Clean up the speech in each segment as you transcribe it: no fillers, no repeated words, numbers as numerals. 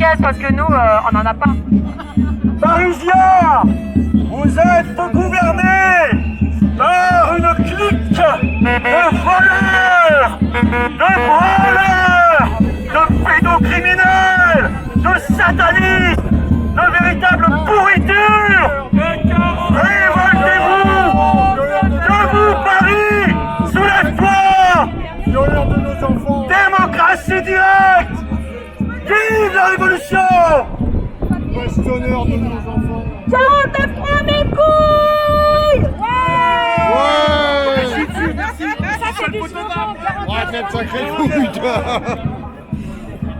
pièces parce que nous, on n'en a pas. Parisiens, vous êtes gouvernés par une clique de voleurs, de branleurs, de pédocriminels, de satanistes, de véritables pourritures. Révoltez-vous! Debout Paris! Soulève-toi! Démocratie directe! Vive la révolution! Bastonneur de nos enfants. 49 francs mes couilles. Ouais. Merci. Ça c'est du slogan. Ouais, quelle sacrée couille, toi.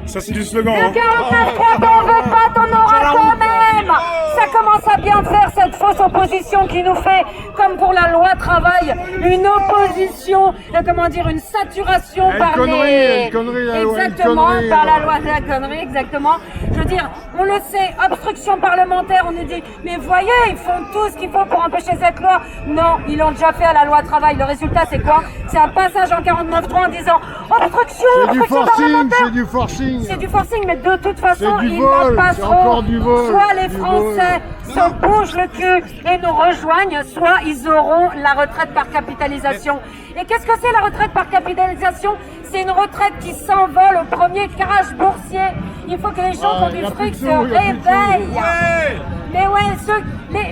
Ça c'est du slogan. Le 49 francs qu'on veut pas, t'en auras quand même. Ça commence à bien faire cette fausse opposition qui nous fait, comme pour la loi travail, une opposition, comment dire, une saturation par les... Exactement, par la loi de la connerie, exactement. Je veux dire, on le sait, obstruction parlementaire, on nous dit, mais voyez, ils font tout ce qu'il faut pour empêcher cette loi. Non, ils l'ont déjà fait à la loi travail. Le résultat, c'est quoi? C'est un passage en 49.3 en disant, obstruction, obstruction parlementaire. C'est du forcing. C'est du forcing, mais de toute façon, ils vol, n'en passeront. Soit les du Français se bougent le cul et nous rejoignent, soit ils auront la retraite par capitalisation. Et qu'est-ce que c'est la retraite par capitalisation? C'est une retraite qui s'envole au premier crash boursier. Il faut que les gens qui ont du fric se réveillent. Mais ouais,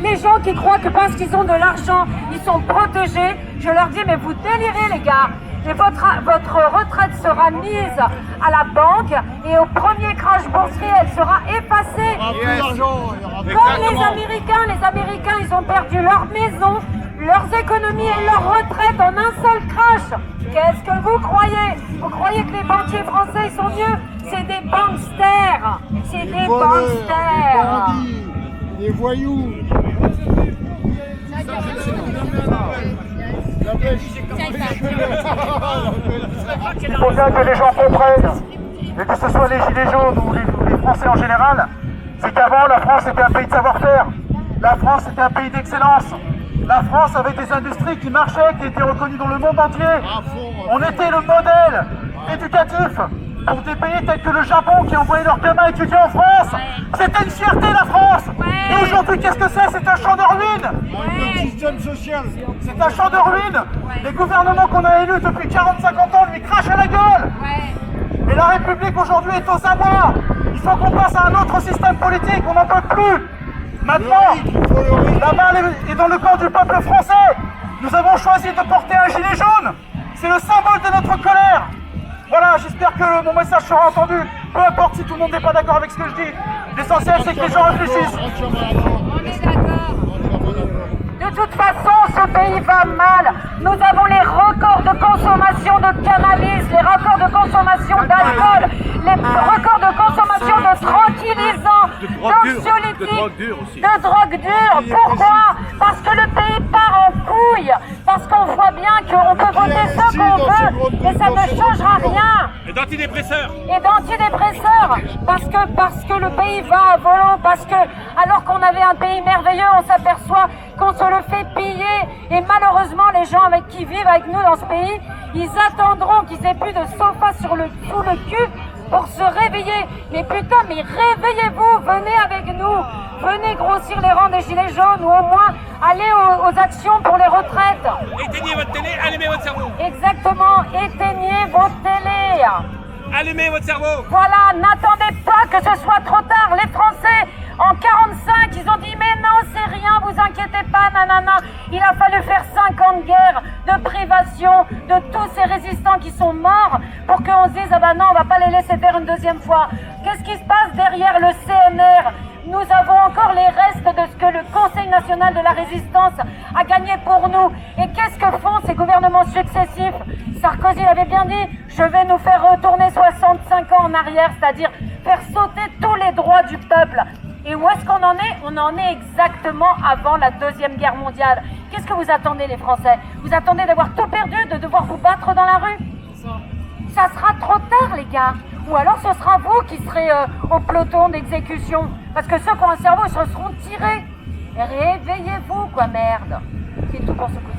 les gens qui croient que parce qu'ils ont de l'argent, ils sont protégés, je leur dis, mais vous délirez les gars. Et votre retraite sera mise à la banque et au premier crash boursier, elle sera effacée. Comme les Américains, ils ont perdu leur maison, leurs économies et leur retraite en un seul crash. Qu'est-ce que vous croyez? Vous croyez que les banquiers français ils sont mieux? C'est des banksters. C'est des banksters. Des voyous. Il faut bien que les gens comprennent, et que ce soit les gilets jaunes ou les Français en général, c'est qu'avant la France était un pays de savoir-faire, la France était un pays d'excellence, la France avait des industries qui marchaient, qui étaient reconnues dans le monde entier. On était le modèle éducatif pour des pays tels que le Japon qui envoyaient leurs gamins étudier en France. C'était une fierté la France. Et aujourd'hui qu'est-ce que c'est? C'est un champ de ruines. Le système social. C'est un champ de ruines. Les gouvernements qu'on a élus depuis 40-50 ans lui crachent à la gueule. Et la République aujourd'hui est aux abois. Il faut qu'on passe à un autre système politique, on n'en peut plus. Maintenant, la balle est dans le camp du peuple français. Nous avons choisi de porter un gilet jaune. C'est le symbole de notre colère. Voilà, j'espère que mon message sera entendu. Peu importe si tout le monde n'est pas d'accord avec ce que je dis. L'essentiel, c'est que les gens réfléchissent. On est d'accord. De toute façon, ce pays va mal. Nous avons les records de consommation de cannabis, les records de consommation d'alcool, les records de consommation de tranquillisants, d'anxiolytiques, de drogue dure. Pourquoi? Parce que le pays part en couille. Parce qu'on voit bien qu'on peut voter ce qu'on veut et ça ne changera rien. Et d'antidépresseurs. Et d'antidépresseurs. Parce que le pays va à volant. Parce que alors qu'on avait un pays merveilleux, on s'aperçoit qu'on se le fait piller. Et malheureusement, les gens qui vivent avec nous dans ce pays, ils attendront qu'ils aient plus de sofa sous le cul pour se réveiller. Mais putain, mais réveillez-vous, venez avec nous. Venez grossir les rangs des gilets jaunes ou au moins aller aux actions pour les retraites. Éteignez votre télé, allumez votre cerveau. Exactement, éteignez vos télés. Allumez votre cerveau. Voilà, n'attendez pas que ce soit trop tard. Les Français, en 45, ils ont dit mais non, c'est rien, vous inquiétez pas, nanana. Il a fallu faire 5 ans de guerre, de privation, de tous ces résistants qui sont morts pour qu'on se dise ah bah non, on va pas les laisser faire une deuxième fois. Qu'est-ce qui se passe derrière le CNR? Nous avons encore les restes de ce que le Conseil national de la résistance a gagné pour nous. Et qu'est-ce que font ces gouvernements successifs? Sarkozy avait bien dit, je vais nous faire retourner 65 ans en arrière, c'est-à-dire faire sauter tous les droits du peuple. Et où est-ce qu'on en est? On en est exactement avant la Deuxième Guerre mondiale. Qu'est-ce que vous attendez les Français? Vous attendez d'avoir tout perdu, de devoir vous battre dans la rue? Ça sera trop tard les gars. Ou alors ce sera vous qui serez au peloton d'exécution. Parce que ceux qui ont un cerveau, ils se seront tirés. Réveillez-vous quoi merde. C'est tout pour ce coup.